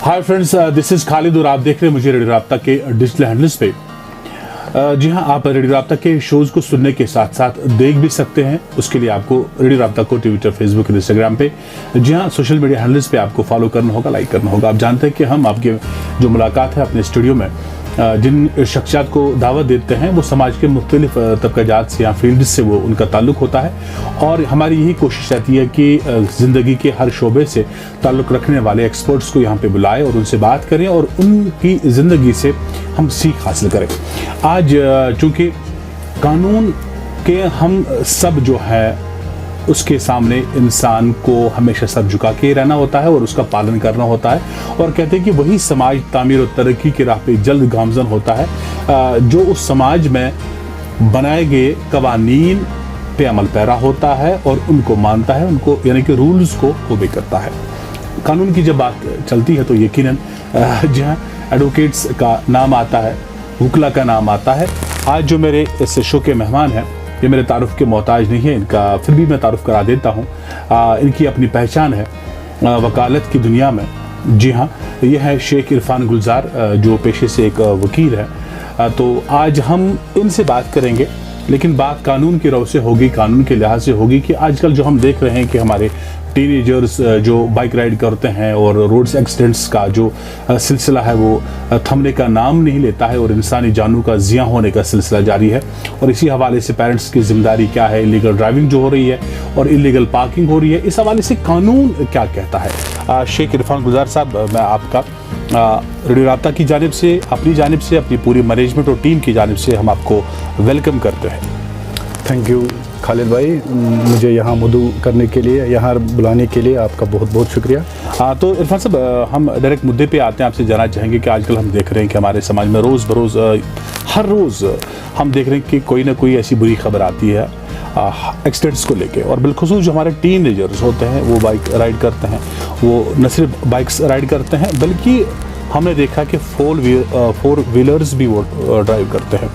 Hi friends, this is Khalid और आप देख रहे हैं मुझे रेडियो राब्ता के डिजिटल हैंडल्स पे। जी हाँ, आप रेडियो राब्ता के शोज़ को सुनने के साथ साथ देख भी सकते हैं। उसके लिए आपको रेडियो राब्ता को ट्विटर, फेसबुक, इंस्टाग्राम पे, जी हाँ, सोशल मीडिया हैंडल्स पे आपको फॉलो करना होगा, लाइक करना होगा। आप जानते हैं कि हम आपके जो मुलाकात है अपने स्टूडियो में जिन शख्सियात को दावत देते हैं वो समाज के मुख्तलिफ तबक़ात से या फील्ड से वो उनका ताल्लुक़ होता है और हमारी यही कोशिश रहती है कि ज़िंदगी के हर शोबे से ताल्लुक़ रखने वाले एक्सपर्ट्स को यहाँ पे बुलाएं और उनसे बात करें और उनकी ज़िंदगी से हम सीख हासिल करें। आज चूँकि कानून के हम सब जो है उसके सामने इंसान को हमेशा सर झुका के रहना होता है और उसका पालन करना होता है और कहते हैं कि वही समाज तामीर और तरक्की की राह पे जल्द गामजन होता है जो उस समाज में बनाए गए कवानीन पे अमल पैरा होता है और उनको मानता है, उनको यानी कि रूल्स को ओबे करता है। कानून की जब बात चलती है तो यकीनन जहाँ एडवोकेट्स का नाम आता है, वकला का नाम आता है। आज जो मेरे इस शो के मेहमान हैं ये मेरे तारुफ के मोहताज नहीं है, इनका फिर भी मैं तारुफ करा देता हूँ। इनकी अपनी पहचान है वकालत की दुनिया में। जी हाँ, ये है शेख इरफान गुलजार जो पेशे से एक वकील है। तो आज हम इनसे बात करेंगे, लेकिन बात कानून की रव से होगी, कानून के लिहाज से होगी कि आजकल जो हम देख रहे हैं कि हमारे टीनेजर्स जो बाइक राइड करते हैं और रोड्स एक्सीडेंट्स का जो सिलसिला है वो थमने का नाम नहीं लेता है और इंसानी जानों का ज़िया होने का सिलसिला जारी है। और इसी हवाले से पेरेंट्स की जिम्मेदारी क्या है, इलीगल ड्राइविंग जो हो रही है और इलीगल पार्किंग हो रही है, इस हवाले से कानून क्या कहता है। शेख इरफान गुलजार साहब, मैं आपका रेडियो राब्ता की जानिब से, अपनी जानिब से, अपनी पूरी मैनेजमेंट और टीम की जानिब से हम आपको वेलकम करते हैं। थैंक यू खालिद भाई, मुझे यहाँ मदू करने के लिए, यहाँ बुलाने के लिए आपका बहुत बहुत शुक्रिया। तो इरफान साहब, हम डायरेक्ट मुद्दे पे आते हैं। आपसे जानना चाहेंगे कि आजकल हम देख रहे हैं कि हमारे समाज में रोज़ बरोज़ हर रोज़ हम देख रहे हैं कि कोई ना कोई ऐसी बुरी खबर आती है एक्सीडेंट्स को लेके, और बिलखुसूस जो हमारे टीनेजर्स होते हैं वो बाइक राइड करते हैं, वो न सिर्फ बाइक्स राइड करते हैं बल्कि हमने देखा कि फोर व्हीलर्स भी वो ड्राइव करते हैं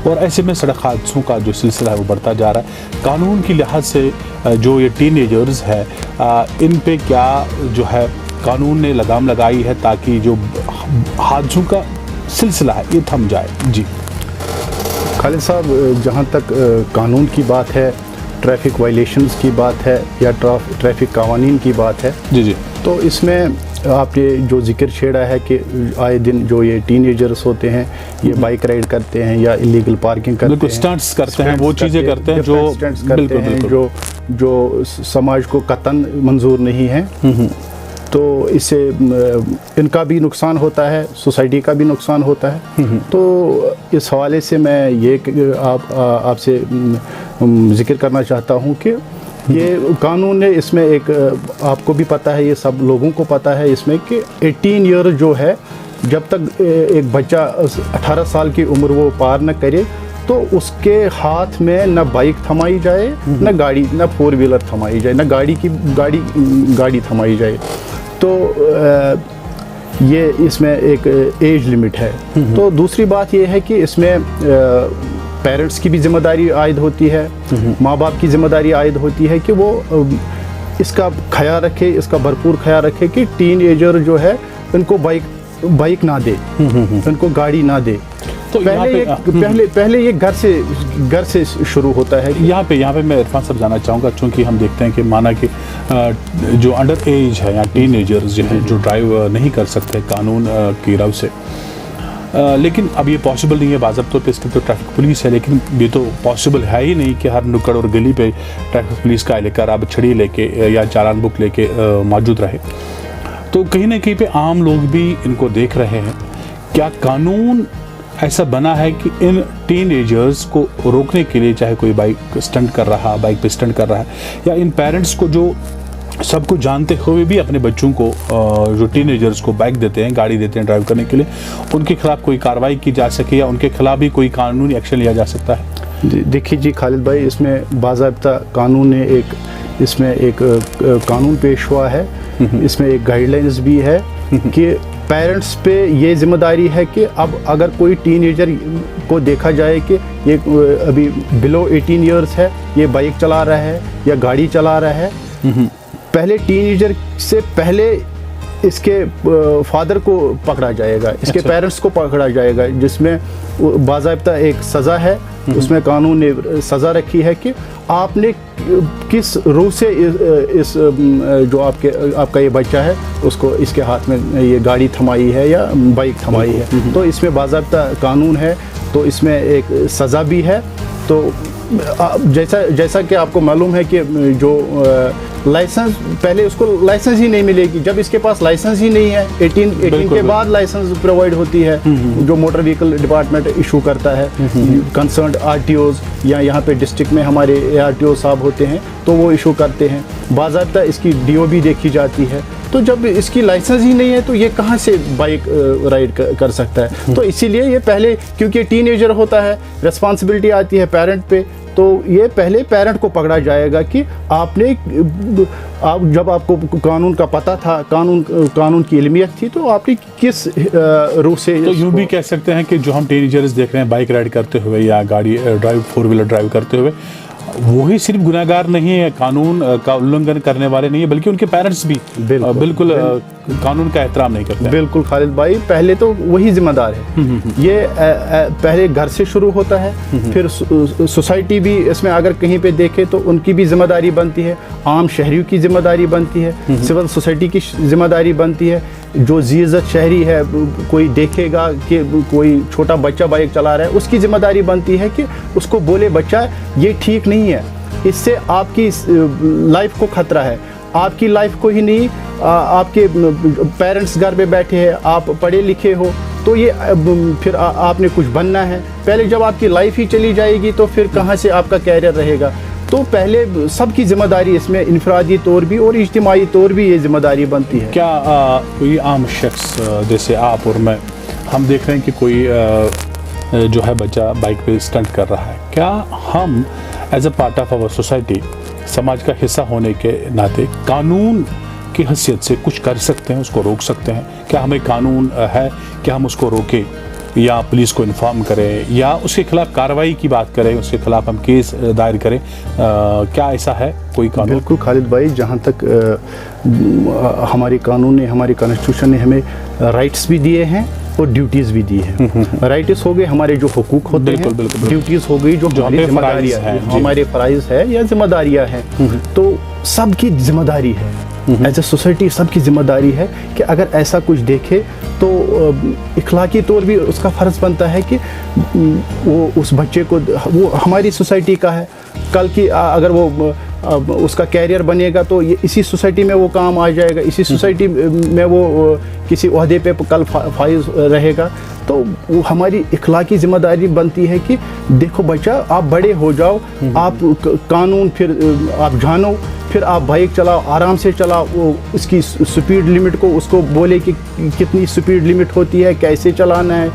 और ऐसे में सड़क हादसों का जो सिलसिला है वो बढ़ता जा रहा है। कानून की लिहाज से जो ये टीनेजर्स है इन पे क्या जो है कानून ने लगाम लगाई है ताकि जो हादसों का सिलसिला है ये थम जाए। जी खालिद साहब, जहाँ तक कानून की बात है, ट्रैफिक वायलेशंस की बात है या ट्रैफिक कवानीन की बात है, जी, तो इसमें आपने जो जिक्र छेड़ा है कि आए दिन जो ये टीनेजर्स होते हैं ये बाइक राइड करते हैं या इलीगल पार्किंग करते हैं, स्टंट्स करते हैं, वो चीज़ें करते हैं जो स्टंट्स करते हैं जो समाज को कतन मंजूर नहीं है। तो इससे इनका भी नुकसान होता है, सोसाइटी का भी नुकसान होता है। तो इस हवाले से मैं ये आपसे जिक्र करना चाहता हूँ कि ये कानून है, इसमें एक आपको भी पता है, ये सब लोगों को पता है इसमें कि 18 ईयर जो है, जब तक एक बच्चा 18 साल की उम्र वो पार न करे तो उसके हाथ में न बाइक थमाई जाए, न गाड़ी, न 4 व्हीलर थमाई जाए, न गाड़ी थमाई जाए। तो ये इसमें एक एज लिमिट है। तो दूसरी बात ये है कि इसमें पेरेंट्स की भी जिम्मेदारी आयद होती है, माँ बाप की जिम्मेदारी आयद होती है कि वो इसका ख्याल रखे, इसका भरपूर ख्याल रखे कि टीनेजर जो है उनको बाइक ना दे, उनको गाड़ी ना दे। तो पहले ये घर से शुरू होता है। यहाँ पे मैं इरफान साहब जाना चाहूँगा, चूँकि हम देखते हैं कि माना कि जो अंडर एज है या टीनेजर्स जो हैं जो ड्राइव नहीं कर सकते कानून की रव से, लेकिन अब ये पॉसिबल नहीं है। बाज़ाब्तों पे इसके तो ट्रैफिक पुलिस है, लेकिन ये तो पॉसिबल है ही नहीं कि हर नुक्कड़ और गली पे ट्रैफिक पुलिस का एहलकार अब छड़ी लेके या चालान बुक लेके मौजूद रहे। तो कहीं ना कहीं पे आम लोग भी इनको देख रहे हैं। क्या कानून ऐसा बना है कि इन टीनेजर्स को रोकने के लिए, चाहे कोई बाइक स्टंट कर रहा, बाइक पे स्टंट कर रहा है, या इन पेरेंट्स को जो सब कुछ जानते हुए भी अपने बच्चों को जो टीनेजर्स को बाइक देते हैं, गाड़ी देते हैं ड्राइव करने के लिए, उनके खिलाफ कोई कार्रवाई की जा सके या उनके खिलाफ भी कोई कानूनी एक्शन लिया जा सकता है? देखिए जी खालिद भाई, इसमें बाज़ाब्ता कानून ने एक कानून पेश हुआ है, इसमें एक गाइडलाइंस भी है कि पेरेंट्स पे ये जिम्मेदारी है कि अब अगर कोई टीनेजर को देखा जाए कि ये अभी बिलो 18 ईयर्स है, ये बाइक चला रहा है या गाड़ी चला रहा है, पहले टीनेजर से पहले इसके फादर को पकड़ा जाएगा, इसके अच्छा। पेरेंट्स को पकड़ा जाएगा, जिसमें बाज़ाब्ता एक सज़ा है, उसमें कानून ने सज़ा रखी है कि आपने किस रूह से इस जो आपका ये बच्चा है उसको इसके हाथ में ये गाड़ी थमाई है या बाइक थमाई है। तो इसमें बाज़ाब्ता कानून है, तो इसमें एक सज़ा भी है। तो जैसा कि आपको मालूम है कि जो लाइसेंस, पहले उसको लाइसेंस ही नहीं मिलेगी, जब इसके पास लाइसेंस ही नहीं है, 18 के बाद लाइसेंस प्रोवाइड होती है, जो मोटर व्हीकल डिपार्टमेंट इशू करता है। कंसर्न्ड आरटीओज या यहाँ पे डिस्ट्रिक्ट में हमारे आरटीओ साहब होते हैं, तो वो इशू करते हैं। बाज़ाब्ता इसकी डीओ भी देखी जाती है। तो जब इसकी लाइसेंस ही नहीं है तो ये कहाँ से बाइक राइड कर सकता है? तो इसीलिए ये पहले, क्योंकि टीनेजर होता है, रिस्पॉन्सिबिलिटी आती है पेरेंट पे, तो ये पहले पेरेंट को पकड़ा जाएगा कि जब आपको कानून का पता था, कानून की इल्मियत थी, तो आपने किस रूह से। तो यूँ भी कह सकते हैं कि जो हम टीनेजर्स देख रहे हैं बाइक राइड करते हुए या गाड़ी ड्राइव, 4 व्हीलर ड्राइव करते हुए, वही सिर्फ गुनहगार नहीं है, कानून का उल्लंघन करने वाले नहीं है, बल्कि उनके पेरेंट्स भी बिल्कुल कानून का एहतराम नहीं करते। बिल्कुल खालिद भाई, पहले तो वही जिम्मेदार है। ये पहले घर से शुरू होता है, फिर सोसाइटी भी इसमें अगर कहीं पे देखे तो उनकी भी जिम्मेदारी बनती है, आम शहरियों की जिम्मेदारी बनती है, सिविल सोसाइटी की जिम्मेदारी बनती है। जो जीज़त शहरी है, कोई देखेगा कि कोई छोटा बच्चा बाइक चला रहा है, उसकी जिम्मेदारी बनती है कि उसको बोले बच्चा ये ठीक नहीं है, इससे आपकी लाइफ को खतरा है। आपकी लाइफ को ही नहीं, आपके पेरेंट्स घर में बैठे हैं, आप पढ़े लिखे हो, तो ये फिर आपने कुछ बनना है। पहले जब आपकी लाइफ ही चली जाएगी तो फिर कहाँ से आपका कैरियर रहेगा? तो पहले सबकी जिम्मेदारी इसमें इनफरादी तौर भी और इज्तिमाई तौर भी ये जिम्मेदारी बनती है। क्या कोई आम शख्स जैसे आप और मैं, हम देख रहे हैं कि कोई जो है बच्चा बाइक पे स्टंट कर रहा है, क्या हम as a part of our society, समाज का हिस्सा होने के नाते, कानून की हैसियत से कुछ कर सकते हैं, उसको रोक सकते हैं? क्या हमें कानून है कि हम उसको रोकें या पुलिस को इन्फॉर्म करें या उसके खिलाफ कार्रवाई की बात करें, उसके खिलाफ हम केस दायर करें? क्या ऐसा है कोई कानून? बिल्कुल खालिद भाई, जहाँ तक हमारे कानून ने, हमारी कॉन्स्टिट्यूशन ने हमें राइट्स भी दिए हैं और ड्यूटीज़ भी दी हैं। राइट्स हो गए हमारे जो हुकूक होते हैं, ड्यूटीज़ हो गई जो हमारी जिम्मेदारियाँ हैं, हमारे फ़राइज़ है या जिम्मेदारियाँ हैं। तो सबकी जिम्मेदारी है, एज ए सोसाइटी सबकी जिम्मेदारी है कि अगर ऐसा कुछ देखे तो इखलाकी तौर भी उसका फ़र्ज़ बनता है कि वो उस बच्चे को, वो हमारी सोसाइटी का है, कल की अगर वो उसका कैरियर बनेगा तो ये इसी सोसाइटी में वो काम आ जाएगा, इसी सोसाइटी में वो किसी ओहदे पे कल फाइज रहेगा। तो वो हमारी इखलाकी जिम्मेदारी बनती है कि देखो बच्चा, आप बड़े हो जाओ, आप कानून फिर आप जानो, फिर आप बाइक चलाओ, आराम से चलाओ, वो उसकी स्पीड लिमिट को उसको बोले कि कितनी स्पीड लिमिट होती है, कैसे चलाना है,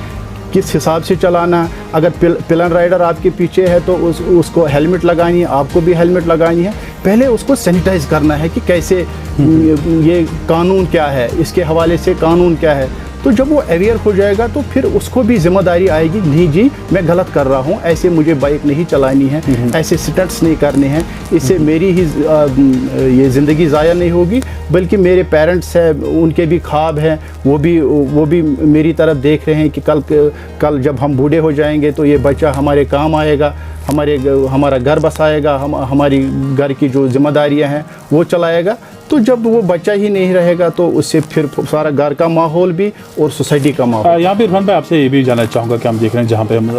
किस हिसाब से चलाना है। अगर पिलन राइडर आपके पीछे है तो उसको हेलमेट लगानी है, आपको भी हेलमेट लगानी है। पहले उसको सैनिटाइज करना है कि कैसे ये कानून क्या है, इसके हवाले से कानून क्या है। तो जब वो अवेयर हो जाएगा तो फिर उसको भी जिम्मेदारी आएगी, नहीं जी मैं गलत कर रहा हूँ, ऐसे मुझे बाइक नहीं चलानी है, ऐसे स्टंट्स नहीं करने हैं, इससे मेरी ही ये ज़िंदगी ज़ाया नहीं होगी, बल्कि मेरे पेरेंट्स हैं, उनके भी ख्वाब हैं, वो भी मेरी तरफ देख रहे हैं कि कल जब हम बूढ़े हो जाएंगे तो ये बच्चा हमारे काम आएगा, हमारा घर बसाएगा, हमारी घर की जो जिम्मेदारियां हैं वो चलाएगा। तो जब वो बच्चा ही नहीं रहेगा तो उससे फिर सारा घर का माहौल भी और सोसाइटी का माहौल। यहाँ पे इरफान भाई आपसे ये भी जानना चाहूँगा कि हम देख रहे हैं जहाँ पे हम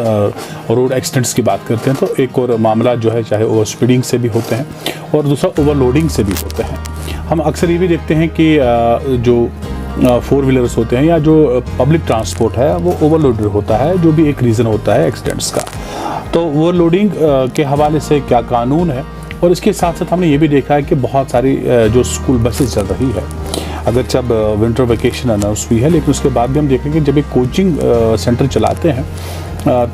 रोड एक्सीडेंट्स की बात करते हैं तो एक और मामला जो है चाहे ओवर स्पीडिंग से भी होते हैं और दूसरा ओवरलोडिंग से भी होते हैं। हम अक्सर ये भी देखते हैं कि जो 4 व्हीलर्स होते हैं या जो पब्लिक ट्रांसपोर्ट है वो ओवरलोडेड होता है, जो भी एक रीज़न होता है एक्सीडेंट्स का। तो ओवरलोडिंग के हवाले से क्या कानून है? और इसके साथ साथ हमने ये भी देखा है कि बहुत सारी जो स्कूल बसेस चल रही है, अगर जब विंटर वेकेशन अनाउंस हुई है, लेकिन उसके बाद भी हम देख रहे हैं कि जब एक कोचिंग सेंटर चलाते हैं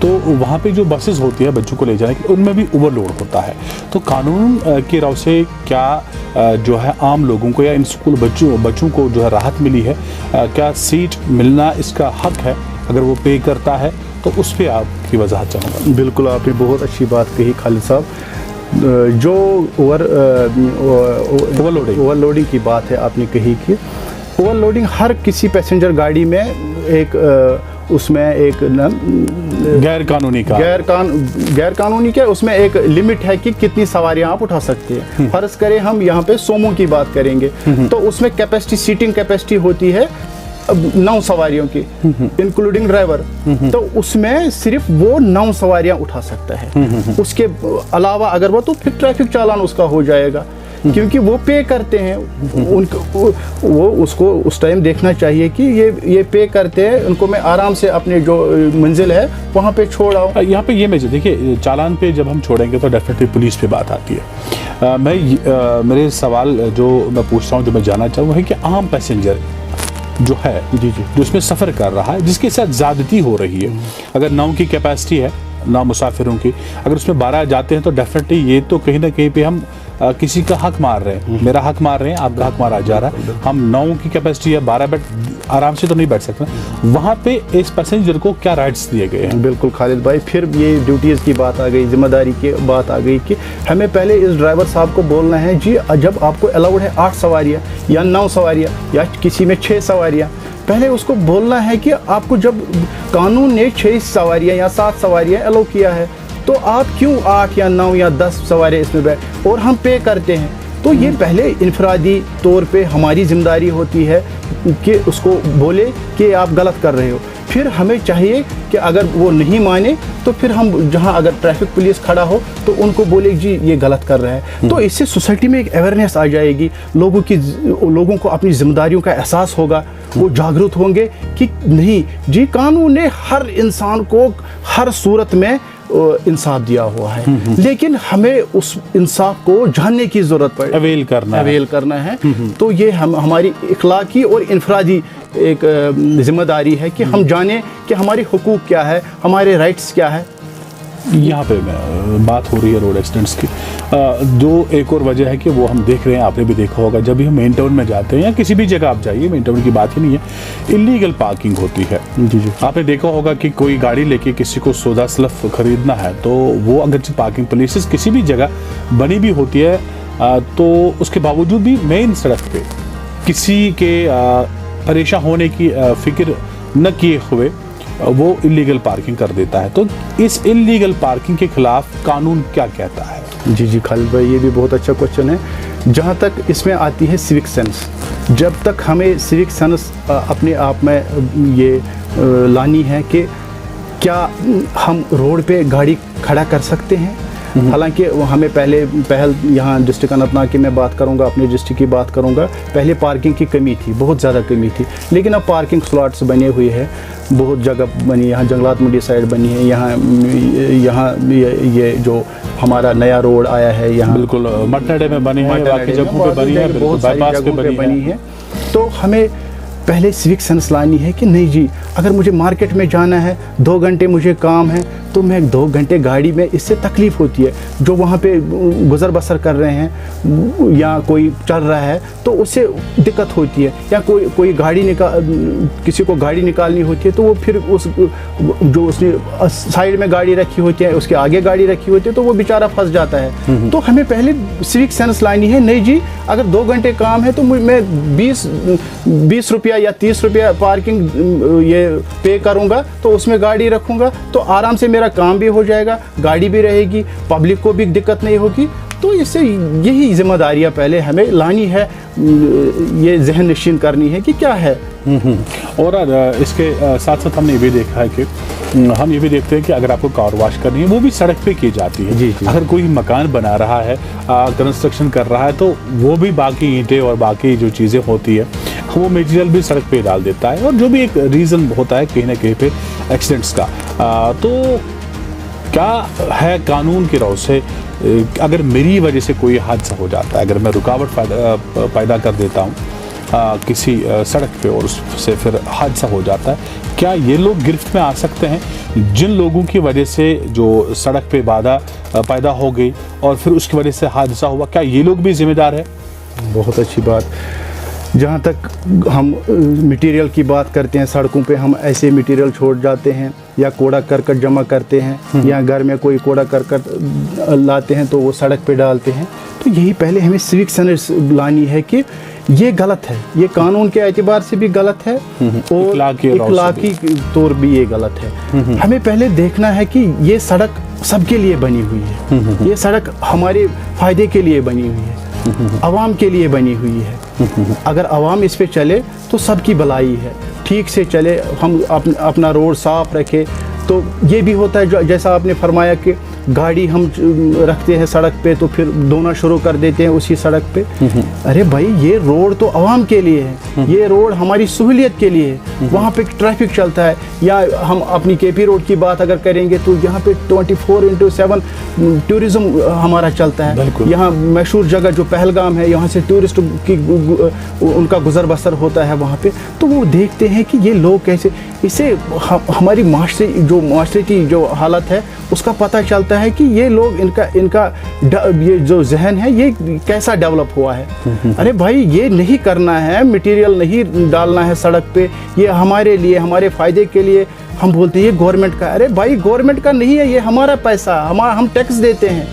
तो वहाँ पे जो बसेस होती है बच्चों को ले जाने की, उनमें भी ओवरलोड होता है। तो कानून की राव से क्या जो है आम लोगों को या इन स्कूल बच्चों को जो है राहत मिली है? क्या सीट मिलना इसका हक है अगर वो पे करता है? तो उस पर आपकी वजाहत चाहूँगा। बिल्कुल, आपने बहुत अच्छी बात कही खालिद साहब। जो ओवरलोडिंग की बात है आपने कही कि ओवरलोडिंग हर किसी पैसेंजर गाड़ी में एक उसमें एक गैर कानूनी क्या, उसमें एक लिमिट है कि कितनी सवारियां आप उठा सकते हैं। फर्ज करें हम यहाँ पे सोमो की बात करेंगे तो उसमें कैपेसिटी, सीटिंग कैपेसिटी होती है 9 सवारियों की इंक्लूडिंग ड्राइवर। तो उसमें सिर्फ वो 9 सवारियां उठा सकता है। उसके अलावा अगर वो, तो फिर ट्रैफिक चालान उसका हो जाएगा, क्योंकि वो पे करते हैं। उनको वो उसको उस टाइम देखना चाहिए कि ये पे करते हैं, उनको मैं आराम से अपने जो मंजिल है वहाँ पे छोड़ आऊँ। यहाँ पे ये मैसेज देखिए, चालान पे जब हम छोड़ेंगे तो डेफिनेटली पुलिस पे बात आती है। मेरे सवाल जो मैं पूछता हूँ, जो मैं जानना चाहूँ, है कि आम पैसेंजर जो है, जी, जो इसमें सफ़र कर रहा है, जिसके साथ ज़्यादती हो रही है, अगर 9 की कैपेसिटी है 9 मुसाफिरों की, अगर उसमें 12 जाते हैं तो डेफिनेटली ये तो कहीं ना कहीं पे हम किसी का हक मार रहे हैं। मेरा हक मार रहे हैं, आपका हक मारा जा रहा है। हम 9 की कैपेसिटी है, 12 बैठ आराम से तो नहीं बैठ सकते। वहाँ पे इस पैसेंजर को क्या राइट्स दिए गए हैं? बिल्कुल खालिद भाई, फिर ये ड्यूटीज़ की बात आ गई, जिम्मेदारी की बात आ गई कि हमें पहले इस ड्राइवर साहब को बोलना है, जी जब आपको अलाउड है 8 सवारियाँ या 9 सवारियाँ या किसी में 6 सवारियाँ, पहले उसको बोलना है कि आपको जब कानून ने 6 सवारियाँ या 7 सवारियाँ अलाउ किया है, तो आप क्यों 8 या 9 या 10 सवारियाँ इसमें बैठ, और हम पे करते हैं। तो ये पहले इनफरादी तौर पे हमारी जिम्मेदारी होती है कि उसको बोले कि आप गलत कर रहे हो। फिर हमें चाहिए कि अगर वो नहीं माने तो फिर हम जहाँ अगर ट्रैफिक पुलिस खड़ा हो तो उनको बोले जी ये गलत कर रहा है। तो इससे सोसाइटी में एक अवेयरनेस आ जाएगी, लोगों को अपनी जिम्मेदारियों का एहसास होगा, वो जागरूक होंगे कि नहीं जी, कानून ने हर इंसान को हर सूरत में इंसाफ दिया हुआ है, लेकिन हमें उस इंसाफ को जानने की जरूरत पड़े, अवेल करना है। तो ये हमारी इखलाकी और इनफरादी एक जिम्मेदारी है कि हम जानें कि हमारे हुकूक क्या है, हमारे राइट्स क्या है। यहाँ पे बात हो रही है रोड एक्सीडेंट्स की, जो एक और वजह है कि वो हम देख रहे हैं, आपने भी देखा होगा, जब भी हम मेन टाउन में जाते हैं या किसी भी जगह आप जाइए, मेन टाउन की बात ही नहीं है, इलीगल पार्किंग होती है। जी। आपने देखा होगा कि कोई गाड़ी लेके किसी को सौदा सलफ खरीदना है, तो वो अगर पार्किंग प्लेसेस किसी भी जगह बनी भी होती है, तो उसके बावजूद भी मेन सड़क पे किसी के परेशान होने की फिक्र न किए हुए वो इलीगल पार्किंग कर देता है। तो इस इलीगल पार्किंग के खिलाफ कानून क्या कहता है? जी खालिद भाई, ये भी बहुत अच्छा क्वेश्चन है। जहाँ तक इसमें आती है सिविक सेंस, जब तक हमें सिविक सेंस अपने आप में ये लानी है कि क्या हम रोड पे गाड़ी खड़ा कर सकते हैं। हालांकि हमें पहल यहाँ डिस्ट्रिक्ट अनंतनाग की मैं बात करूँगा, अपने डिस्ट्रिक्ट की बात करूँगा, पहले पार्किंग की कमी थी, बहुत ज़्यादा कमी थी, लेकिन अब पार्किंग स्लॉट्स बने हुए हैं, बहुत जगह बनी, यहाँ जंगलात मंडी साइड बनी है, यहाँ ये जो हमारा नया रोड आया है, यहाँ बिल्कुल मटनाडे में बनी है, बाकी जगहों पे बनी है, बहुत सारी जगहों पे बनी है। तो हमें पहले सिविक सेंस लानी है कि नहीं जी, अगर मुझे मार्केट में जाना है, 2 घंटे मुझे काम है, तो मैं 2 घंटे गाड़ी में, इससे तकलीफ़ होती है। जो वहाँ पे गुज़र बसर कर रहे हैं या कोई चल रहा है तो उससे दिक्कत होती है, या कोई गाड़ी किसी को गाड़ी निकालनी होती है, तो वो फिर जो उसने साइड में गाड़ी रखी होती है, उसके आगे गाड़ी रखी होती है, तो वो बेचारा फंस जाता है। तो हमें पहले सिविक सेंस लानी है, नहीं जी, अगर 2 घंटे काम है तो मैं 20 रुपया या 30 रुपया पार्किंग ये पे करूँगा, तो उसमें गाड़ी रखूँगा, तो आराम से मेरा काम भी हो जाएगा, गाड़ी भी रहेगी, पब्लिक को भी दिक्कत नहीं होगी। तो इससे यही जिम्मेदारियां पहले हमें लानी है, ये जहन नशीन करनी है कि क्या है। और इसके साथ साथ हमने ये भी देखा है कि हम ये भी देखते हैं कि अगर आपको कार वॉश करनी है, वो भी सड़क पे की जाती है। जी। अगर कोई मकान बना रहा है, कंस्ट्रक्शन कर रहा है, तो वो भी बाकी ईंटें और बाकी जो चीज़ें होती है वो मटेरियल भी सड़क पे डाल देता है, और जो भी एक रीज़न होता है कहीं ना कहीं पे एक्सीडेंट्स का। तो क्या है कानून की राह से, अगर मेरी वजह से कोई हादसा हो जाता है, अगर मैं रुकावट पैदा कर देता हूँ किसी सड़क पे और उससे फिर हादसा हो जाता है, क्या ये लोग गिरफ्त में आ सकते हैं? जिन लोगों की वजह से जो सड़क पे बाधा पैदा हो गई और फिर उसकी वजह से हादसा हुआ, क्या ये लोग भी जिम्मेदार है? बहुत अच्छी बात। जहाँ तक हम मटेरियल की बात करते हैं, सड़कों पे हम ऐसे मटेरियल छोड़ जाते हैं या कूड़ा करकट जमा करते हैं, या घर में कोई कूड़ा करकट लाते हैं तो वो सड़क पे डालते हैं। तो यही पहले हमें सिविक सेंस लानी है कि ये गलत है, ये कानून के एतबार से भी गलत है और इखलाकी तौर भी ये गलत है। हमें पहले देखना है कि ये सड़क सबके लिए बनी हुई है, ये सड़क हमारे फायदे के लिए बनी हुई है, आवाम के लिए बनी हुई है। अगर आवाम इस पे चले तो सबकी भलाई है, ठीक से चले, हम अपना रोड साफ रखें। तो ये भी होता है जो जैसा आपने फरमाया कि गाड़ी हम रखते हैं सड़क पे तो फिर धोना शुरू कर देते हैं उसी सड़क पे। अरे भाई, ये रोड तो आवाम के लिए है, ये रोड हमारी सहूलियत के लिए है, वहाँ पे ट्रैफिक चलता है। या हम अपनी केपी रोड की बात अगर करेंगे तो यहाँ पे 24/7 टूरिज़्म हमारा चलता है। यहाँ मशहूर जगह जो पहलगाम है, यहाँ से टूरिस्ट की उनका गुजर बसर होता है वहाँ पे। तो वो देखते हैं कि ये लोग कैसे, इससे हमारी माशरती जो हालत है उसका पता चलता है कि ये लोग इनका ये जो जहन है ये कैसा डेवलप हुआ है। अरे भाई, ये नहीं करना है, मटेरियल नहीं डालना है सड़क पे, ये हमारे लिए, हमारे फ़ायदे के लिए। हम बोलते हैं ये गवर्नमेंट का, अरे भाई गवर्नमेंट का नहीं है, ये हमारा पैसा, हम टैक्स देते हैं,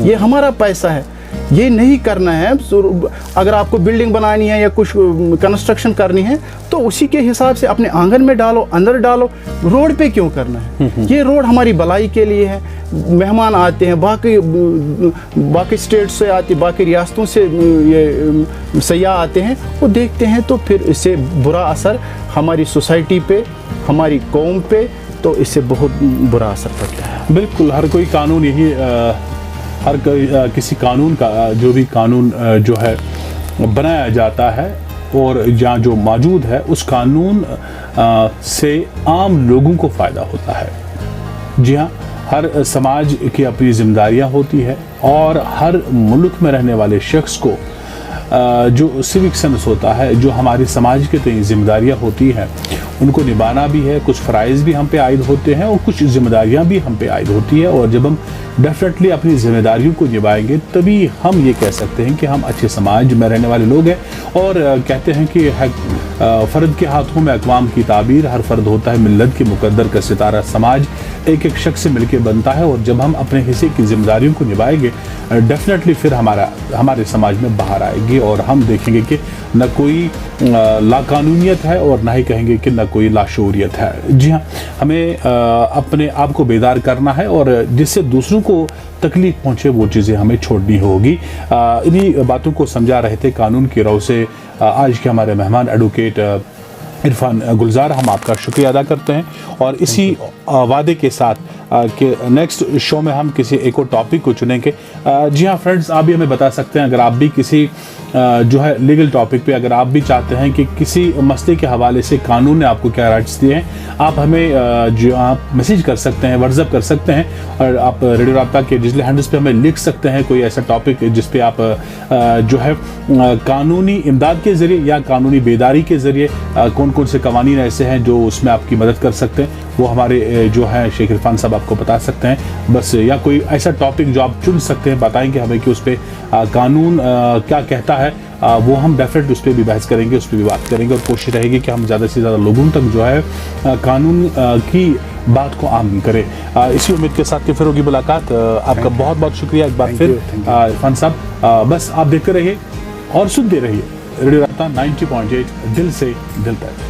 ये हमारा पैसा है, ये नहीं करना है। अगर आपको बिल्डिंग बनानी है या कुछ कंस्ट्रक्शन करनी है तो उसी के हिसाब से अपने आंगन में डालो, अंदर डालो, रोड पे क्यों करना है? ये रोड हमारी भलाई के लिए है। मेहमान आते हैं बाकी स्टेट से आते, बाकी रियासतों से ये सयाह आते हैं, वो देखते हैं तो फिर इससे बुरा असर हमारी सोसाइटी पे, हमारी कौम पे, तो इससे बहुत बुरा असर पड़ता है। बिल्कुल, हर कोई कानून यही हर किसी कानून का जो भी कानून जो है बनाया जाता है और जहाँ जो मौजूद है उस कानून से आम लोगों को फ़ायदा होता है। जी हाँ, हर समाज की अपनी जिम्मेदारियाँ होती है और हर मुल्क में रहने वाले शख्स को जो सिविक सेंस होता है, जो हमारे समाज के तय जिम्मेदारियाँ होती हैं, उनको निभाना भी है। कुछ फ़राइज़ भी हम पे आयद होते हैं और कुछ जिम्मेदारियाँ भी हम पे आयद होती है। और जब हम डेफिनेटली अपनी जिम्मेदारियों को निभाएंगे तभी हम ये कह सकते हैं कि हम अच्छे समाज में रहने वाले लोग हैं। और कहते हैं कि फ़र्द के हाथों में अक़वाम की ताबीर, हर फ़र्द होता है मिल्लत के मुक़द्दर का सितारा। समाज एक एक शख्स से मिलकर बनता है और जब हम अपने हिस्से की जिम्मेदारियों को निभाएंगे डेफिनेटली फिर हमारे समाज में बाहर आएगी और हम देखेंगे कि न कोई लाकानूनियत है और ना ही कहेंगे कि न कोई लाशूरियत है। जी हाँ, हमें अपने आप को बेदार करना है और जिससे दूसरों को तकलीफ पहुँचे वो चीज़ें हमें छोड़नी होगी। इन्हीं बातों को समझा रहे थे कानून की राह से आज के हमारे मेहमान एडवोकेट इरफान गुलजार। हम आपका शुक्रिया अदा करते हैं और इसी वादे के साथ कि नेक्स्ट शो में हम किसी एक और टॉपिक को चुनेंगे। जी हाँ फ्रेंड्स, आप भी हमें बता सकते हैं अगर आप भी किसी जो है लीगल टॉपिक पे अगर आप भी चाहते हैं कि किसी मसले के हवाले से कानून ने आपको क्या राइट्स दिए हैं, आप हमें जो आप मैसेज कर सकते हैं, व्हाट्सएप कर सकते हैं और आप रेडियो राब्ता के डिजिटल हैंडल्स पे हमें लिख सकते हैं कोई ऐसा टॉपिक जिस पे आप जो है कानूनी इमदाद के ज़रिए या कानूनी बेदारी के ज़रिए कौन कौन से कवानीन ऐसे हैं जो उसमें आपकी मदद कर सकते हैं, वो हमारे जो है शेख इरफान साहब आपको बता सकते हैं। बस या कोई ऐसा टॉपिक जो आप चुन सकते हैं, बताएंगे हमें कि उस पर कानून क्या कहता है, वो हम डेफिनेटली उस पर भी बहस करेंगे, उस पर भी बात करेंगे और कोशिश रहेगी कि हम ज़्यादा से ज़्यादा लोगों तक जो है कानून की बात को आम करें। इसी उम्मीद के साथ कि फिर होगी मुलाकात। आपका बहुत बहुत शुक्रिया एक बार फिर इरफान साहब। बस आप देखते रहिए और सुनते रहिए रेडियो राब्ता 90.8 दिल से दिल तक।